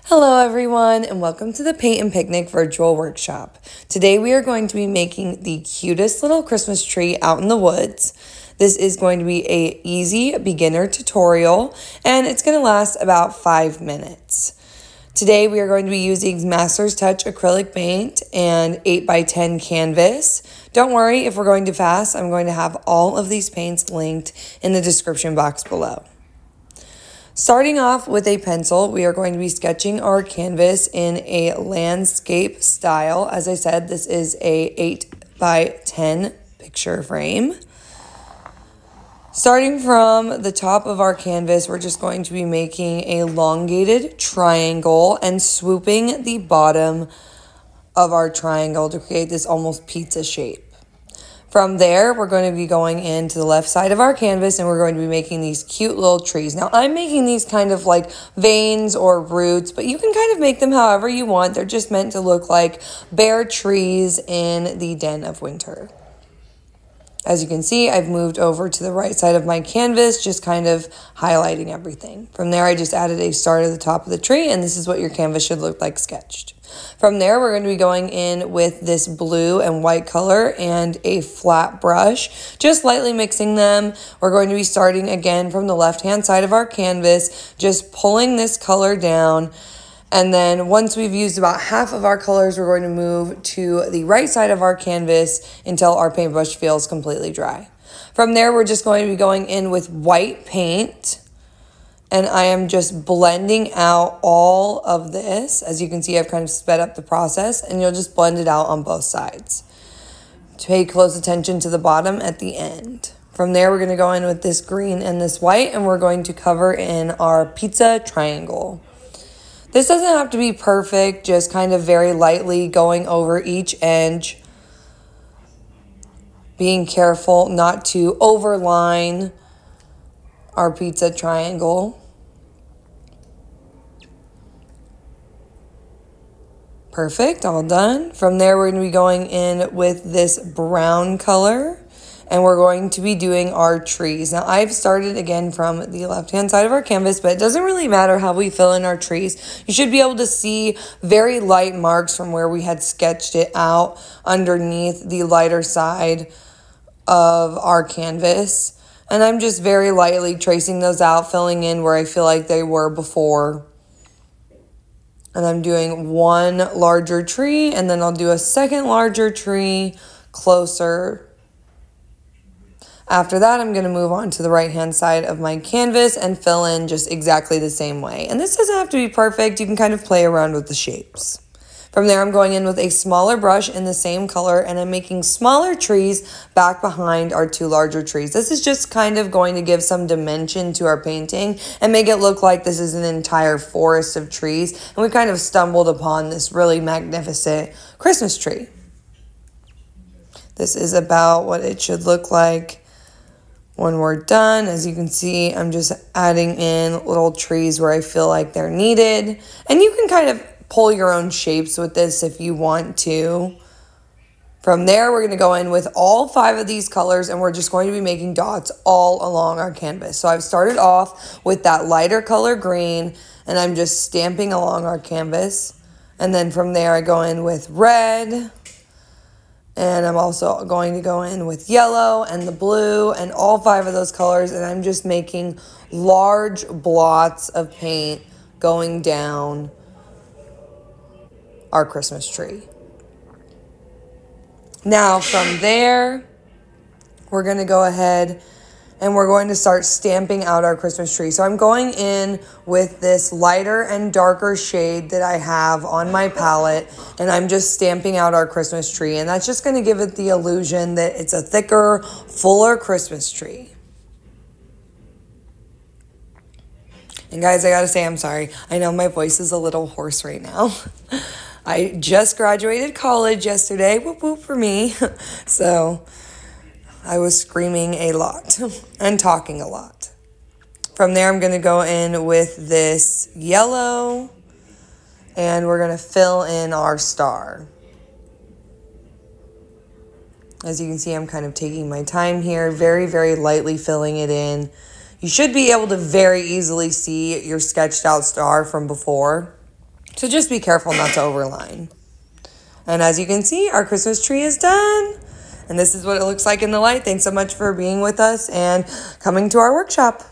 Hello everyone and welcome to the Paint and Picnic virtual workshop. Today we are going to be making the cutest little Christmas tree out in the woods. This is going to be an easy beginner tutorial and it's going to last about 5 minutes. Today we are going to be using Master's Touch acrylic paint and 8x10 canvas. Don't worry if we're going too fast, I'm going to have all of these paints linked in the description box below. Starting off with a pencil, we are going to be sketching our canvas in a landscape style. As I said, this is a 8x10 picture frame. Starting from the top of our canvas, we're just going to be making a elongated triangle and swooping the bottom of our triangle to create this almost pizza shape. From there, we're going to be going into the left side of our canvas and we're going to be making these cute little trees. Now, I'm making these kind of like veins or roots, but you can kind of make them however you want. They're just meant to look like bare trees in the den of winter. As you can see, I've moved over to the right side of my canvas, just kind of highlighting everything. From there, I just added a star to the top of the tree, and this is what your canvas should look like sketched. From there, we're going to be going in with this blue and white color and a flat brush, just lightly mixing them. We're going to be starting again from the left-hand side of our canvas, just pulling this color down. And then once we've used about half of our colors, we're going to move to the right side of our canvas until our paintbrush feels completely dry. From there, we're just going to be going in with white paint. And I am just blending out all of this. As you can see, I've kind of sped up the process and you'll just blend it out on both sides. Pay close attention to the bottom at the end. From there, we're going to go in with this green and this white and we're going to cover in our pizza triangle. This doesn't have to be perfect, just kind of very lightly going over each edge. Being careful not to overline our pizza triangle. Perfect, all done. From there, we're going to be going in with this brown color. And we're going to be doing our trees. Now, I've started again from the left-hand side of our canvas, but it doesn't really matter how we fill in our trees. You should be able to see very light marks from where we had sketched it out underneath the lighter side of our canvas. And I'm just very lightly tracing those out, filling in where I feel like they were before. And I'm doing one larger tree, and then I'll do a second larger tree closer. After that, I'm going to move on to the right-hand side of my canvas and fill in just exactly the same way. And this doesn't have to be perfect. You can kind of play around with the shapes. From there, I'm going in with a smaller brush in the same color, and I'm making smaller trees back behind our two larger trees. This is just kind of going to give some dimension to our painting and make it look like this is an entire forest of trees. And we kind of stumbled upon this really magnificent Christmas tree. This is about what it should look like when we're done. As you can see, I'm just adding in little trees where I feel like they're needed. And you can kind of pull your own shapes with this if you want to. From there, we're going to go in with all 5 of these colors and we're just going to be making dots all along our canvas. So I've started off with that lighter color green and I'm just stamping along our canvas. And then from there, I go in with red. And I'm also going to go in with yellow and the blue and all 5 of those colors. And I'm just making large blots of paint going down our Christmas tree. Now from there, we're going to go ahead and we're going to start stamping out our Christmas tree. So I'm going in with this lighter and darker shade that I have on my palette, and I'm just stamping out our Christmas tree. And that's just going to give it the illusion that it's a thicker, fuller Christmas tree. And guys, I gotta say, I'm sorry. I know my voice is a little hoarse right now. I just graduated college yesterday. Whoop whoop for me. So I was screaming a lot and talking a lot. From there, I'm going to go in with this yellow and we're going to fill in our star. As you can see, I'm kind of taking my time here, very, very lightly filling it in. You should be able to very easily see your sketched out star from before. So just be careful not to overline. And as you can see, our Christmas tree is done. And this is what it looks like in the light. Thanks so much for being with us and coming to our workshop.